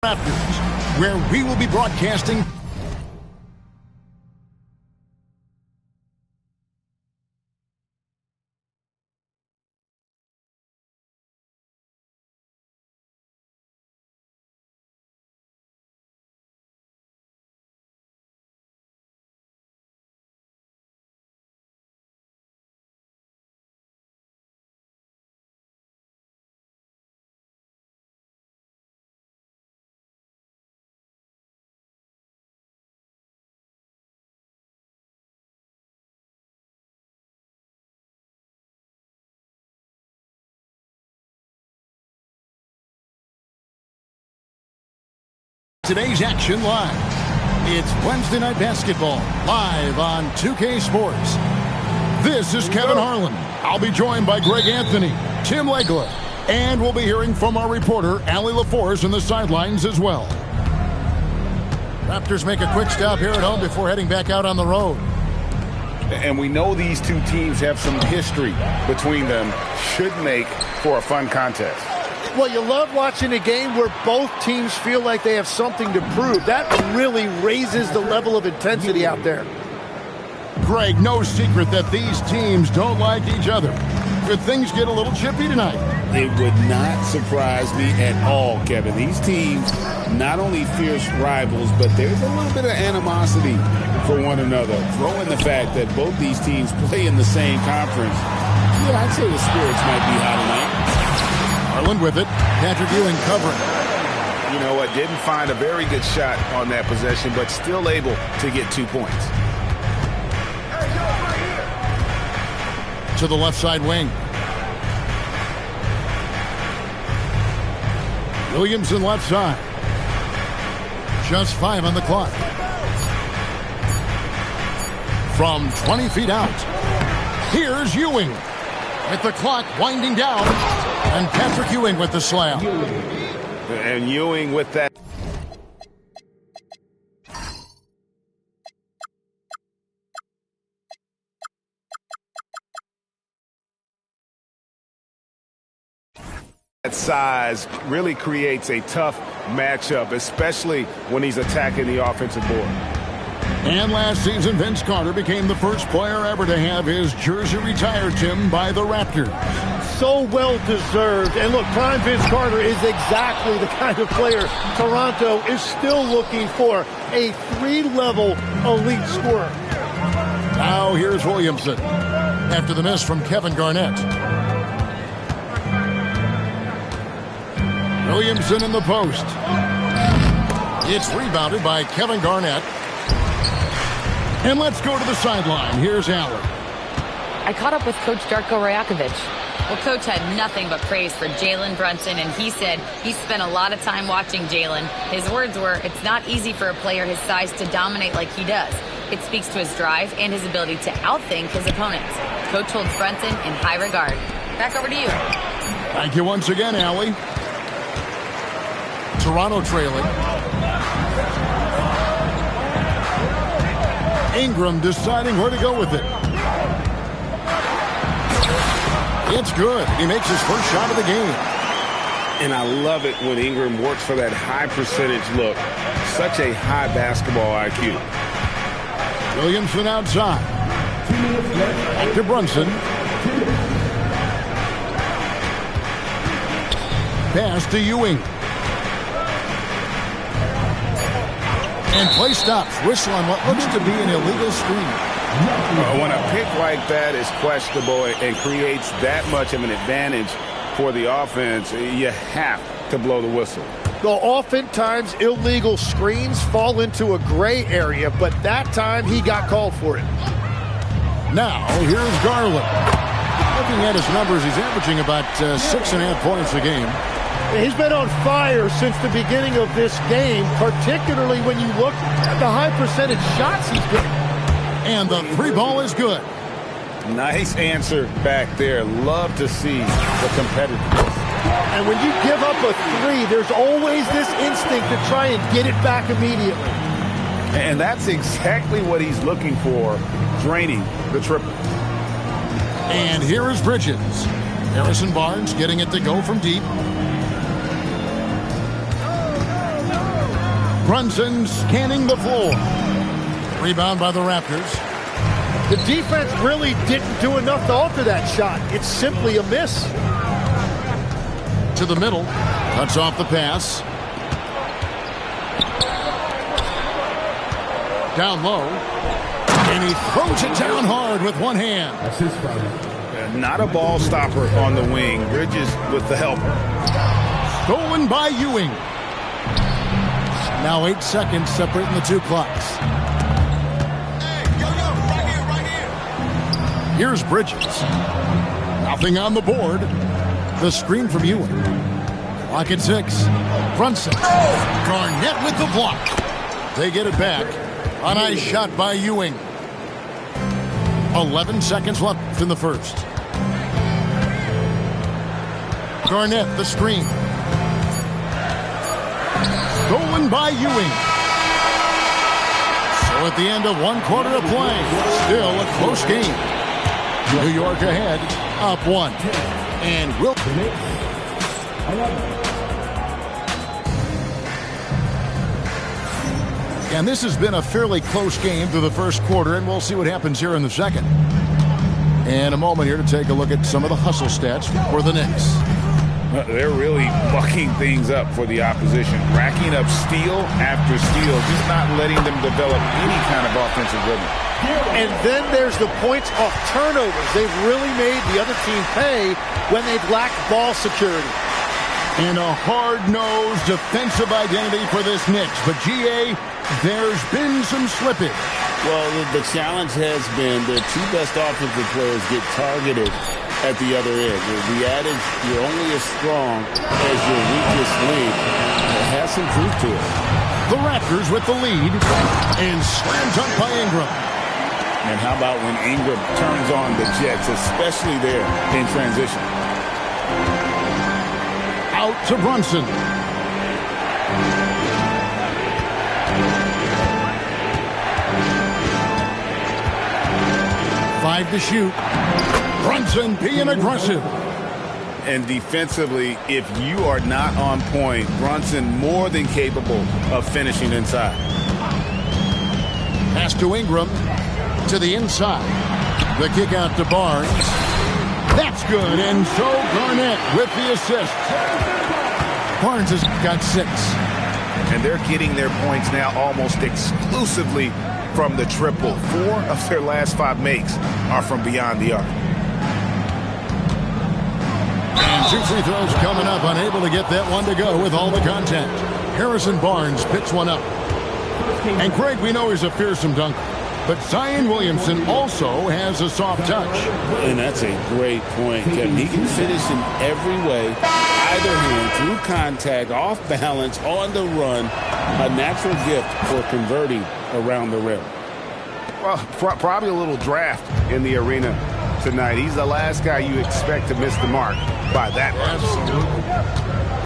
Raptors, where we will be broadcasting today's action live. It's Wednesday Night Basketball, live on 2K Sports. This is Kevin Harlan. I'll be joined by Greg Anthony, Tim Legler, and we'll be hearing from our reporter, Allie LaForce, on the sidelines as well. Raptors make a quick stop here at home before heading back out on the road. And we know these two teams have some history between them. Should make for a fun contest. Well, you love watching a game where both teams feel like they have something to prove. That really raises the level of intensity out there. Greg, no secret that these teams don't like each other. Could things get a little chippy tonight? It would not surprise me at all, Kevin. These teams, not only fierce rivals, but there's a little bit of animosity for one another. Throw in the fact that both these teams play in the same conference. Yeah, I'd say the spirits might be high tonight. Harlan with it. Patrick Ewing covering. You know what? Didn't find a very good shot on that possession, but still able to get 2 points. To the left side wing. Williamson left side. Just 5 on the clock. From 20 feet out. Here's Ewing. With the clock winding down. And Patrick Ewing with the slam. And Ewing with that. That size really creates a tough matchup, especially when he's attacking the offensive board. And last season, Vince Carter became the first player ever to have his jersey retired, Tim, by the Raptors. So well deserved. And look, prime Vince Carter is exactly the kind of player Toronto is still looking for. A 3-level elite scorer. Now here's Williamson. After the miss from Kevin Garnett. Williamson in the post. It's rebounded by Kevin Garnett. And let's go to the sideline. Here's Allen. I caught up with Coach Darko Rajakovic. Well, Coach had nothing but praise for Jalen Brunson, and he said he spent a lot of time watching Jalen. His words were, it's not easy for a player his size to dominate like he does. It speaks to his drive and his ability to outthink his opponents. Coach holds Brunson in high regard. Back over to you. Thank you once again, Allie. Toronto trailing. Ingram deciding where to go with it. It's good. He makes his first shot of the game. And I love it when Ingram works for that high percentage look. Such a high basketball IQ. Williamson outside. Back to Brunson. Pass to Ewing. And play stops. Whistle on what looks to be an illegal screen. When a pick like that is questionable and creates that much of an advantage for the offense, you have to blow the whistle. Well, oftentimes illegal screens fall into a gray area, but that time he got called for it. Now, here's Garland. Looking at his numbers, he's averaging about 6.5 points a game. He's been on fire since the beginning of this game, particularly when you look at the high percentage shots he's getting. And the 3 ball is good. Nice answer back there. Love to see the competitiveness. And when you give up a 3, there's always this instinct to try and get it back immediately. And that's exactly what he's looking for, draining the triple. And here is Bridges. Harrison Barnes getting it to go from deep. Brunson scanning the floor. Rebound by the Raptors. The defense really didn't do enough to alter that shot. It's simply a miss. To the middle. Cuts off the pass. Down low. And he throws it down hard with one hand. Not a ball stopper on the wing. Bridges with the help. Stolen by Ewing. Now 8 seconds separating the two clocks. Here's Bridges. Nothing on the board. The screen from Ewing. Clock at 6. Brunson. Garnett with the block. They get it back. A nice shot by Ewing. 11 seconds left in the first. Garnett, the screen. Stolen by Ewing. So at the end of 1 quarter of play, still a close game. New York ahead, up 1. And will. And this has been a fairly close game through the first quarter, and we'll see what happens here in the second. And a moment here to take a look at some of the hustle stats for the Knicks. They're really bucking things up for the opposition, racking up steal after steal, just not letting them develop any kind of offensive rhythm. And then there's the points off turnovers. They've really made the other team pay when they've lacked ball security. And a hard-nosed defensive identity for this Knicks. But, G.A., there's been some slippage. Well, the challenge has been the two best offensive players get targeted at the other end. The adage, you're only as strong as your weakest link, it has some truth to it. The Raptors with the lead and slam dunk by Ingram. And how about when Ingram turns on the Jets, especially there in transition? Out to Brunson. Five to shoot. Brunson being aggressive. And defensively, if you are not on point, Brunson more than capable of finishing inside. Pass to Ingram. To the inside. The kick out to Barnes. That's good. And so Garnett with the assist. Barnes has got 6. And they're getting their points now almost exclusively from the triple. 4 of their last 5 makes are from beyond the arc. And 2 free throws coming up. Unable to get that one to go with all the contact. Harrison Barnes picks one up. And Craig, we know he's a fearsome dunker. But Zion Williamson also has a soft touch. And that's a great point, Kevin. He can finish in every way, either hand, through contact, off balance, on the run. A natural gift for converting around the rim. Well, probably a little draft in the arena tonight. He's the last guy you expect to miss the mark by that much. Absolutely.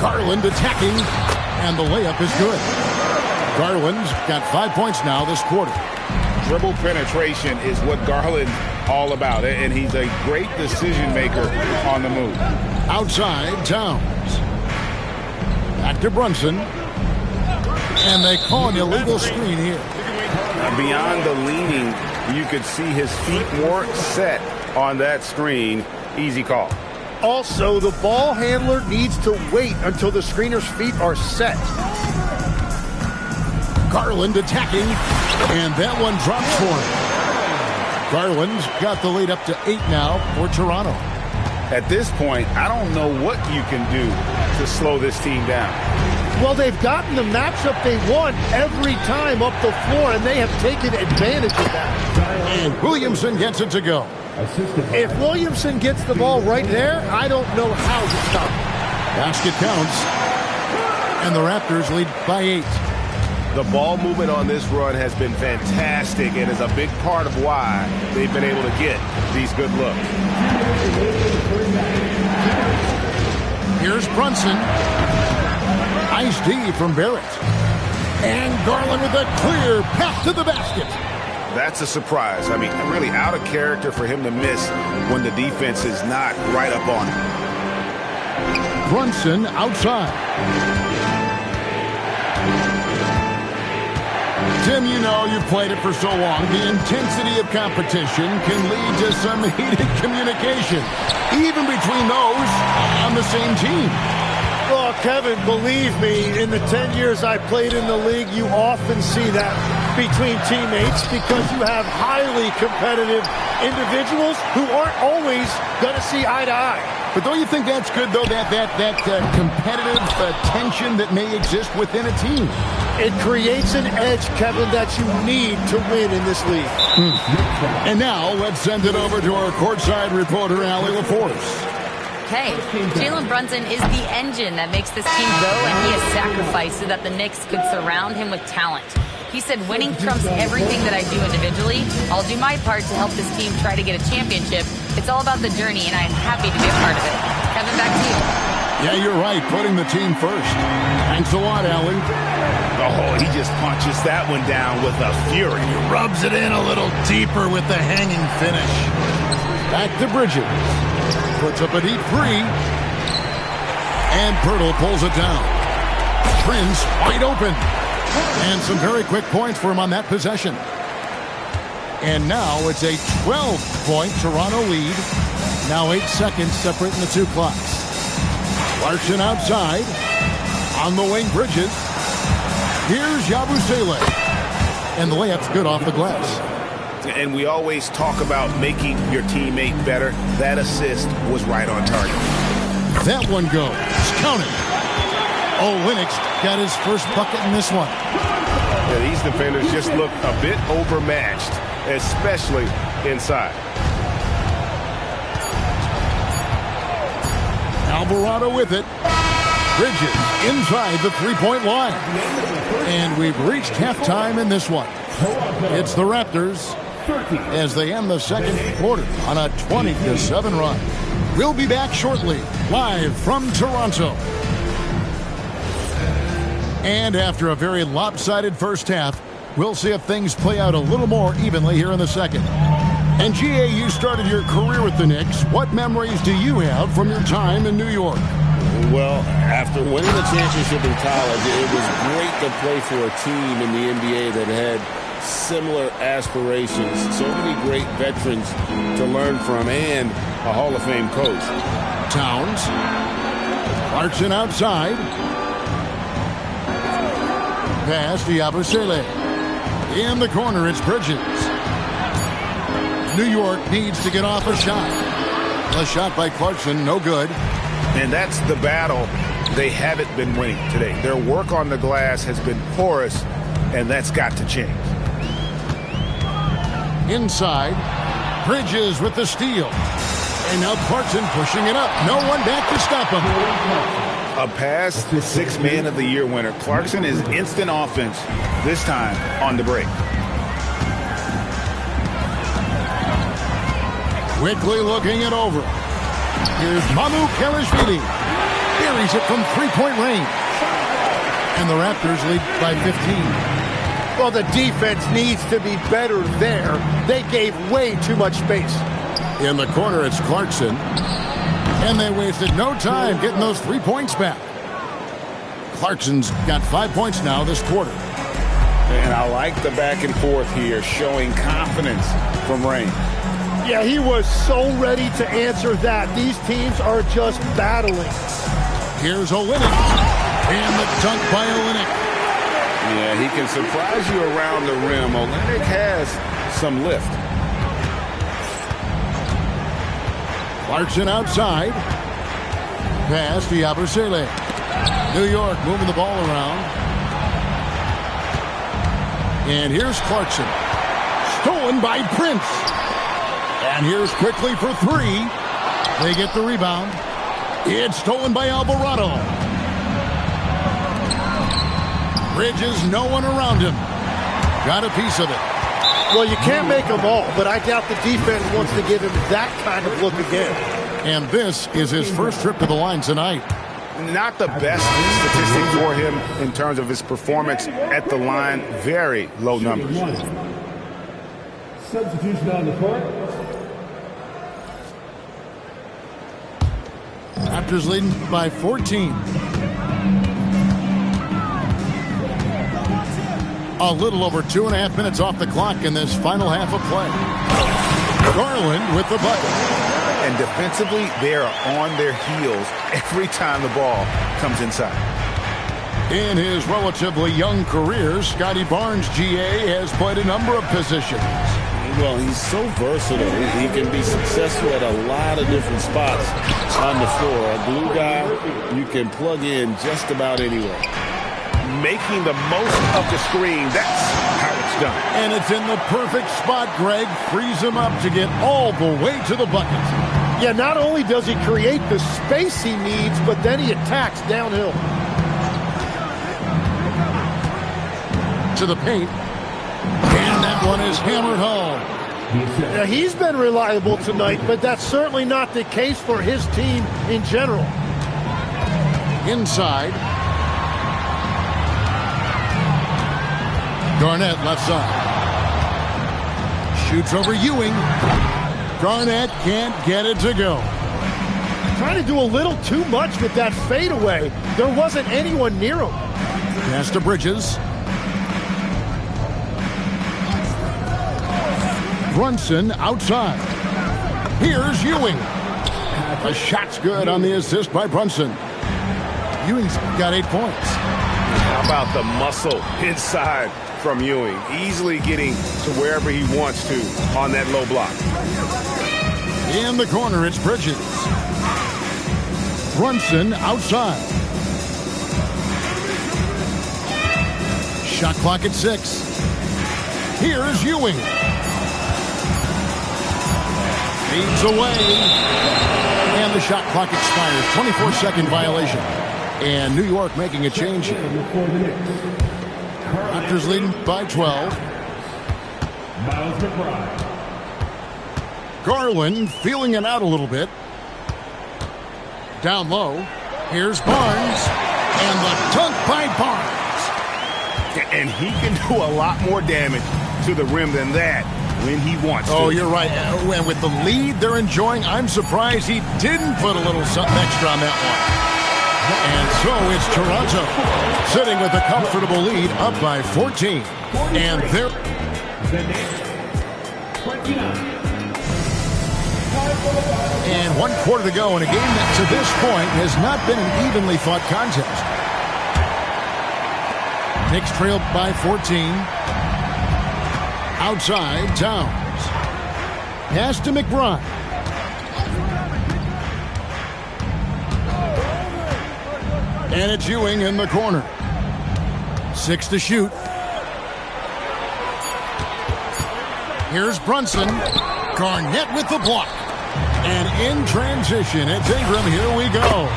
Garland attacking, and the layup is good. Garland's got 5 points now this quarter. Dribble penetration is what Garland's all about, and he's a great decision maker on the move. Outside, Towns. Back to Brunson. And they call an illegal screen here. Beyond the leaning, you could see his feet more set on that screen. Easy call. Also, the ball handler needs to wait until the screener's feet are set. Garland attacking, and that one drops for him. Garland's got the lead up to 8 now for Toronto. At this point, I don't know what you can do to slow this team down. Well, they've gotten the matchup they want every time up the floor, and they have taken advantage of that. And Williamson gets it to go. If Williamson gets the ball right there, I don't know how to stop. Basket counts, and the Raptors lead by 8. The ball movement on this run has been fantastic and is a big part of why they've been able to get these good looks. Here's Brunson. Nice D from Barrett. And Garland with a clear path to the basket. That's a surprise. I mean, really out of character for him to miss when the defense is not right up on him. Brunson outside. Tim, you know, you've played it for so long. The intensity of competition can lead to some heated communication, even between those on the same team. Well, Kevin, believe me, in the 10 years I played in the league, you often see that between teammates because you have highly competitive individuals who aren't always going to see eye to eye. But don't you think that's good, though, that competitive tension that may exist within a team? It creates an edge, Kevin, that you need to win in this league. And now let's send it over to our courtside reporter, Allie LaForce. Hey, Jalen Brunson is the engine that makes this team go, and he has sacrificed so that the Knicks could surround him with talent. He said, winning trumps everything that I do individually. I'll do my part to help this team try to get a championship. It's all about the journey, and I'm happy to be a part of it. Kevin, back to you. Yeah, you're right, putting the team first. Thanks a lot, Allie. Oh, he just punches that one down with a fury. He rubs it in a little deeper with the hanging finish. Back to Bridges. Puts up a deep three. And Pirtle pulls it down. Prince wide open. And some very quick points for him on that possession. And now it's a 12-point Toronto lead. Now 8 seconds separating the two clocks. Clarkson outside. On the wing, Bridges. Here's Yabusele. And the layup's good off the glass. And we always talk about making your teammate better. That assist was right on target. That one goes. Counted. Linux got his first bucket in this one. Yeah, these defenders just look a bit overmatched, especially inside. Alvarado with it. Bridges inside the three-point line. And we've reached halftime in this one. It's the Raptors as they end the second quarter on a 20-7 run. We'll be back shortly, live from Toronto. And after a very lopsided first half, we'll see if things play out a little more evenly here in the second. And GA, you started your career with the Knicks. What memories do you have from your time in New York? Well, after winning the championship in college, it was great to play for a team in the NBA that had similar aspirations. So many great veterans to learn from and a Hall of Fame coach. Towns. Clarkson outside. Pass to Yabusele. In the corner, it's Bridges. New York needs to get off a shot. A shot by Clarkson, no good. And that's the battle they haven't been winning today. Their work on the glass has been porous, and that's got to change. Inside, Bridges with the steal. And now Clarkson pushing it up. No one back to stop him. A past Sixth Man of the Year winner. Clarkson is instant offense, this time on the break. Quickly looking it over. Here's Mamu Kelishvili. Buries it from three-point range. And the Raptors lead by 15. Well, the defense needs to be better there. They gave way too much space. In the corner, it's Clarkson. And they wasted no time getting those 3 points back. Clarkson's got 5 points now this quarter. And I like the back and forth here, showing confidence from Rain. Yeah, he was so ready to answer that. These teams are just battling. Here's Olynyk. And the dunk by Olynyk. Yeah, he can surprise you around the rim. Olynyk has some lift. Clarkson outside. Pass to Yabusele. New York moving the ball around. And here's Clarkson. Stolen by Prince. And here's quickly for three. They get the rebound. It's stolen by Alvarado. Bridges, no one around him. Got a piece of it. Well, you can't make them all, but I doubt the defense wants to give him that kind of look again. And this is his first trip to the line tonight. Not the best statistic for him in terms of his performance at the line. Very low numbers. Substitution on the court. Raptors leading by 14. A little over 2.5 minutes off the clock in this final half of play. Garland with the bucket. And defensively, they are on their heels every time the ball comes inside. In his relatively young career, Scotty Barnes, GA, has played a number of positions. Well, he's so versatile. He can be successful at a lot of different spots on the floor. A glue guy, you can plug in just about anywhere. Making the most of the screen, that's how it's done. And it's in the perfect spot, Greg. Frees him up to get all the way to the bucket. Yeah, not only does he create the space he needs, but then he attacks downhill. To the paint. And that one is hammered home. Now, he's been reliable tonight, but that's certainly not the case for his team in general. Inside. Garnett left side. Shoots over Ewing. Garnett can't get it to go. Trying to do a little too much with that fadeaway. There wasn't anyone near him. Pass to Bridges. Brunson outside. Here's Ewing. The shot's good on the assist by Brunson. Ewing's got 8 points. How about the muscle inside from Ewing? Easily getting to wherever he wants to on that low block. In the corner, it's Bridges. Brunson outside. Shot clock at 6. Here's Ewing. Feeds away. And the shot clock expires. 24-second violation. And New York making a change here. Raptors leading by 12. Garland feeling it out a little bit. Down low. Here's Barnes. And the dunk by Barnes. And he can do a lot more damage to the rim than that when he wants to. Oh, you're right. And with the lead they're enjoying, I'm surprised he didn't put a little something extra on that one. And so it's Toronto sitting with a comfortable lead up by 14. And they're... And 1 quarter to go in a game that to this point has not been an evenly fought contest. Knicks trailed by 14. Outside, Towns. Pass to McBride. And it's Ewing in the corner. 6 to shoot. Here's Brunson. Garnett with the block. And in transition, it's Ingram. Here we go.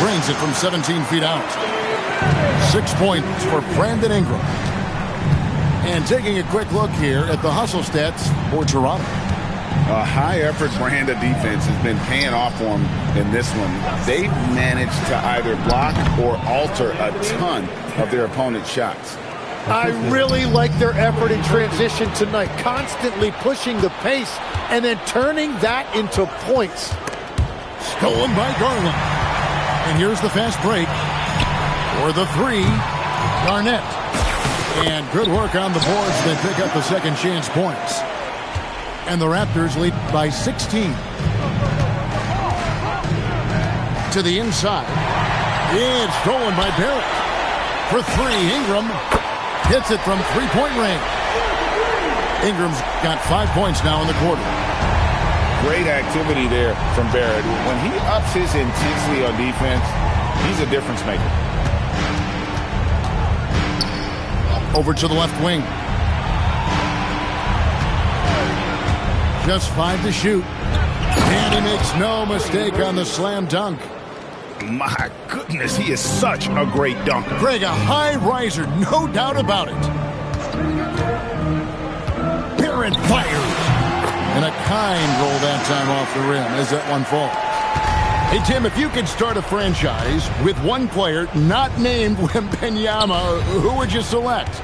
Drains it from 17 feet out. 6 points for Brandon Ingram. And taking a quick look here at the hustle stats for Toronto. A high-effort brand of defense has been paying off for them in this one. They've managed to either block or alter a ton of their opponent's shots. I really like their effort in transition tonight, constantly pushing the pace and then turning that into points. Stolen by Garland. And here's the fast break. For the 3, Garnett. And good work on the boards. They pick up the second chance points. And the Raptors lead by 16. To the inside. It's stolen by Barrett. For 3, Ingram hits it from three-point range. Ingram's got 5 points now in the quarter. Great activity there from Barrett. When he ups his intensity on defense, he's a difference maker. Over to the left wing. Just 5 to shoot. And he makes no mistake on the slam dunk. My goodness, he is such a great dunker. Greg, a high riser, no doubt about it. Barrett fires. And a kind roll that time off the rim as that one falls. Hey, Tim, if you could start a franchise with one player not named Wembanyama, who would you select?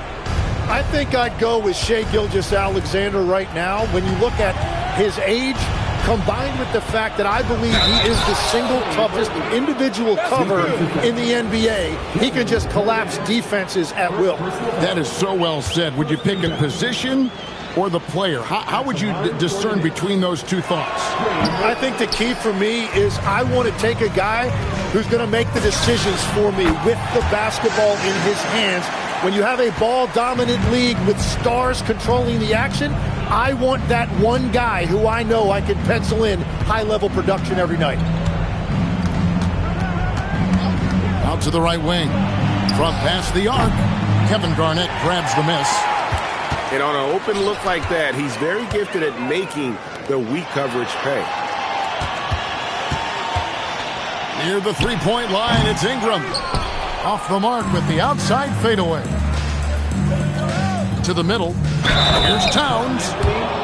I think I'd go with Shai Gilgeous-Alexander right now. When you look at his age, combined with the fact that I believe he is the single toughest individual cover in the NBA, he can just collapse defenses at will. That is so well said. Would you pick a position or the player? How would you discern between those two thoughts? I think the key for me is I want to take a guy who's going to make the decisions for me with the basketball in his hands. When you have a ball-dominant league with stars controlling the action, I want that one guy who I know I can pencil in high-level production every night. Out to the right wing. From past the arc, Kevin Garnett grabs the miss. And on an open look like that, he's very gifted at making the weak coverage pay. Near the three-point line, it's Ingram. Off the mark with the outside fadeaway. To the middle. Here's Towns.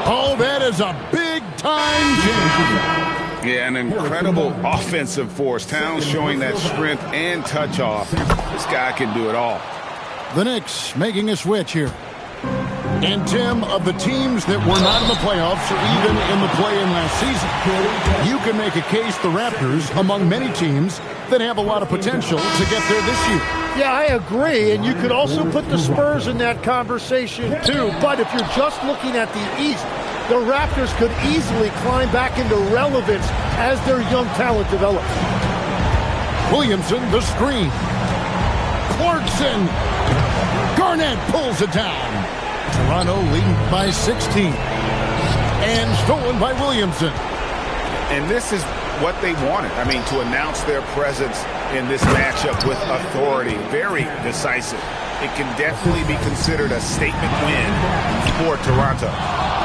Oh, that is a big-time jam. Yeah, an incredible offensive force. Towns showing that strength and touch off. This guy can do it all. The Knicks making a switch here. And, Tim, of the teams that were not in the playoffs or even in the play-in last season, you can make a case the Raptors among many teams that have a lot of potential to get there this year. Yeah, I agree, and you could also put the Spurs in that conversation too. But if you're just looking at the East, the Raptors could easily climb back into relevance as their young talent develops. Williamson, the screen. Clarkson. Garnett pulls it down. Toronto leading by 16. And stolen by Williamson. And this is what they wanted. I mean, to announce their presence in this matchup with authority. Very decisive. It can definitely be considered a statement win for Toronto.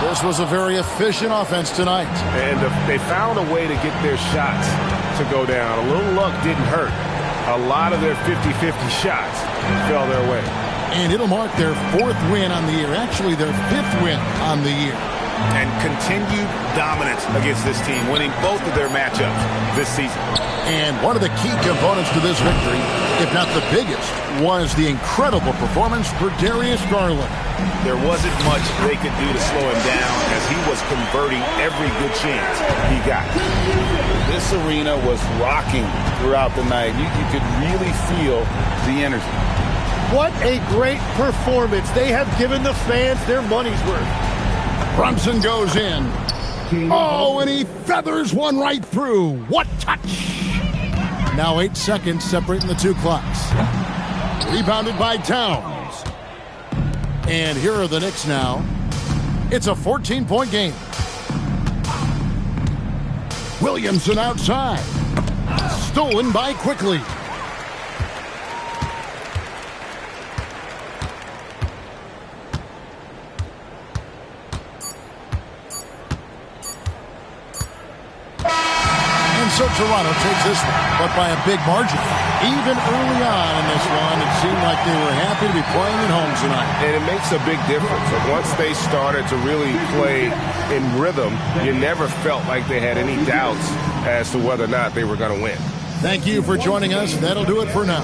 This was a very efficient offense tonight. And they found a way to get their shots to go down. A little luck didn't hurt. A lot of their 50-50 shots fell their way. And it'll mark their fourth win on the year. Actually, their fifth win on the year. And continued dominance against this team, winning both of their matchups this season. And one of the key components to this victory, if not the biggest, was the incredible performance for Darius Garland. There wasn't much they could do to slow him down as he was converting every good chance he got. This arena was rocking throughout the night. You could really feel the energy. What a great performance. They have given the fans their money's worth. Brunson goes in. Oh, and he feathers one right through. What touch! Now 8 seconds separating the two clocks. Rebounded by Towns. And here are the Knicks now. It's a 14-point game. Williamson outside. Stolen by Quickly. So Toronto takes this one, but by a big margin. Even early on in this one, it seemed like they were happy to be playing at home tonight. And it makes a big difference. Once they started to really play in rhythm, you never felt like they had any doubts as to whether or not they were going to win. Thank you for joining us. That'll do it for now.